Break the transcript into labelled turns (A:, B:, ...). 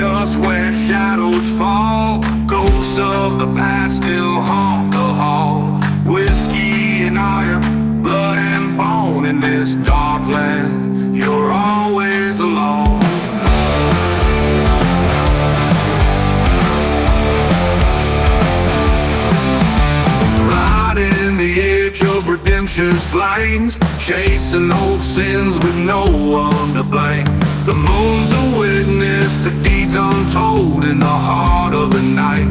A: dust where shadows fall. Ghosts of the past still haunt the hall. Whiskey and iron, blood and bone. In this dark land, you're always alone. Riding the edge of redemption's flames, chasing old sins with no one to blame. The moon's a witness to deeds untold in the heart of the night.